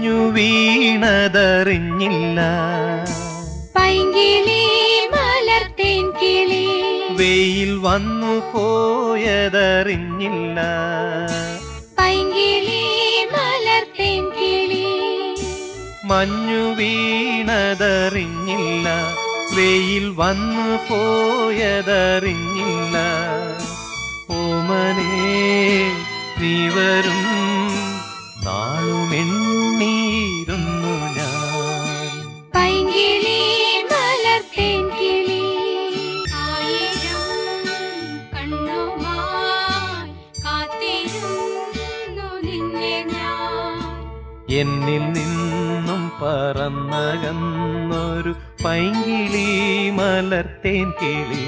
മഞ്ഞു വീണതറിഞ്ഞില്ല, പൈങ്കിളി മലർത്തേൻ കിളി വെയിൽ വന്നു പോയതറിഞ്ഞില്ല, പൈങ്കിളി മലർത്തേൻ കിളി മഞ്ഞു വീണതറിഞ്ഞില്ല, വെയിൽ വന്നു പോയതറിഞ്ഞില്ല. ഓമനേ നീ വരും നാളുമെണ്ണീരുന്നു ഞാൻ. പൈങ്കിളി മലർത്തേൻ കിളി ആയിരം കണ്ണുമായി കാത്തിരുന്നു നിന്നെ ഞാൻ. എന്നിൽ നിന്നും പറന്നകന്നൊരു പൈങ്കിളി മലർത്തേൻ കിളി.